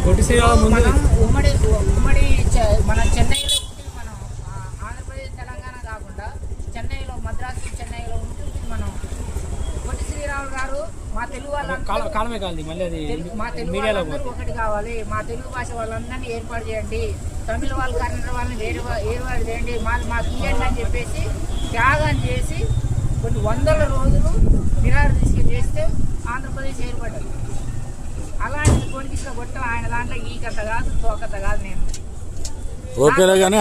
మనం ఉమ్మడి మన చెన్నైలో ఉంటుంది. మనం ఆంధ్రప్రదేశ్ తెలంగాణ కాకుండా చెన్నైలో మద్రాసు చెన్నైలో ఉంటుంది. మనం పొట్టి శ్రీరాములు గారు మా తెలుగు మా తెలుగు వాళ్ళందరూ ఒకటి కావాలి, మా తెలుగు భాష వాళ్ళందరినీ ఏర్పాటు చేయండి, తమిళ వాళ్ళు కన్నడ వాళ్ళని ఏర్పాటు చేయండి, మాకు ఇవ్వండి అని చెప్పేసి త్యాగం చేసి కొన్ని వందల రోజులు నిరాహార దీక్ష చేస్తే ఆంధ్రప్రదేశ్ ఏర్పడ్డది. అలాంటి కొనికిసిన గొట్టం ఆయన దాంట్లో ఈ కథ కాదు, తోకథ కాదు. నేను ఓకేలే కానీ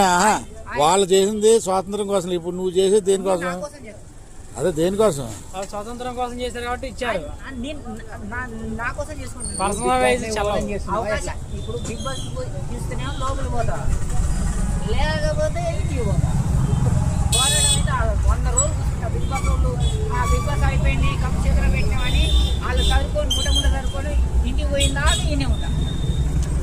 వాళ్ళు చేసింది స్వాతంత్రం కోసం, ఇప్పుడు నువ్వు చేసేది దేనికోసం? అదే దేనికోసం? స్వాతంత్రం కోసం చేశారు కాబట్టి ఇచ్చారు. నా కోసం చేసుకుంటాను. అవకాశం ఇప్పుడు బిగ్ బాస్ చూస్తేనే లోపలికి పోతా, లేకపోతే ఇంటికి పోతా. పోరాటం అయితే 100 రోజులు చూసుకుంటా. బిగ్ బాస్ వాళ్ళు బిగ్ బాస్ అయిపోయింది కప్పు చేతులు పెట్టినామని వాళ్ళు చదువుకొని ముట్ట చదువుకొని ఇంటికి పోయిందా నేనే ఉంటా.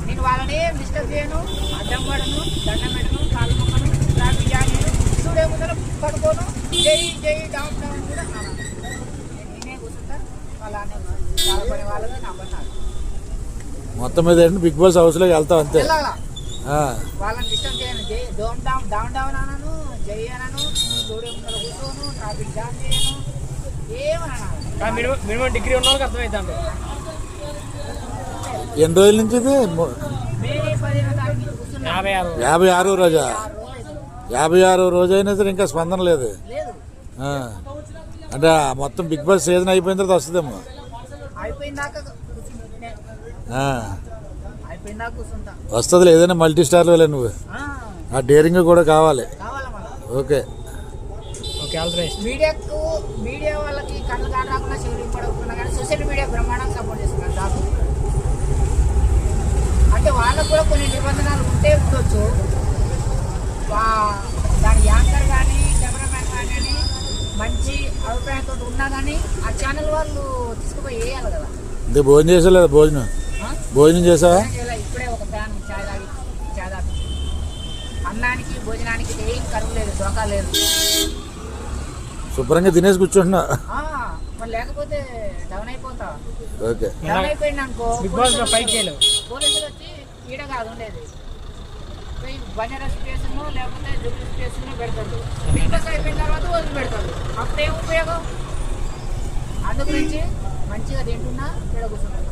నేను వాళ్ళని డిస్టర్బ్ చేయను, అడ్డం పడను, దండం పెట్టను, కాలు మొక్కను, ట్రాఫిక్ జామ్ చేయను, స్టూడియో ముందర పడుకోను, జై జై డౌన్ డౌన్ కూడా నేనే కూర్చుంటా. వాళ్ళనే బాధపడే వాళ్ళకి నా పని. మొత్తం మీద బిగ్ బాస్ హౌస్లోకి వెళ్తావు అంతే. వాళ్ళని డిస్టర్బ్ చేయను, జై డౌన్ డౌన్ అనను, జై అనను, స్టూడియో ముందర కూర్చోను, ట్రాఫిక్ జామ్ చేయను, ఏమన్నా. మినిమం డిగ్రీ ఉన్న వాళ్ళకి అర్థమవుతుంది. ఎన్ని రోజుల నుంచి ఇది? 56 రోజా? 56 రోజు అయినా సరే ఇంకా స్పందన లేదు. అంటే మొత్తం బిగ్ బాస్ సీజన్ అయిపోయిన తర్వాత వస్తుందేమో. వస్తుంది ఏదైనా మల్టీ స్టార్ వెళ్ళే నువ్వు. ఆ డేరింగ్ కూడా కావాలి. ఓకే మీడియా వాళ్ళకి కళ్ళు కాకుండా చెవులు పడకుండా కానీ సోషల్ మీడియా బ్రహ్మాండంగా సపోర్ట్ చేస్తున్నారు నాకు. అంటే వాళ్ళకు కూడా కొన్ని నిబంధనలు ఉంటే ఉండొచ్చు. దాని యాంకర్ కానీ కెమెరామ్యాన్ కానీ మంచి అభిప్రాయంతో ఉన్నా కానీ ఆ ఛానల్ వాళ్ళు తీసుకుపోయి వేయాలి కదా. అంటే భోజనం చేసా? భోజనం చేసావా? ఇప్పుడే ఒక ఫ్యాన్ చాయ్ తాగి అన్నానికి భోజనానికి ఏం కరువు లేదు, దోకా లేదు. శుభ్రంగా తినేసి కూర్చుంటున్నా. మరి లేకపోతే డౌన్ అయిపోతా. ఓకే డౌన్ అయిపోయింది అనుకో పోలీసులు వచ్చి ఈడ కాదు ఉండేది, బంజారా స్టేషన్ లేకపోతే జూబ్లీ స్టేషన్ పెడతాడు. బిగ్ బాస్ అయిపోయిన తర్వాత వదిలి పెడతాడు. అప్పుడేం ఉపయోగం? అందు గురించి మంచిగా తింటున్నా ఇక్కడ కూర్చుంటాను.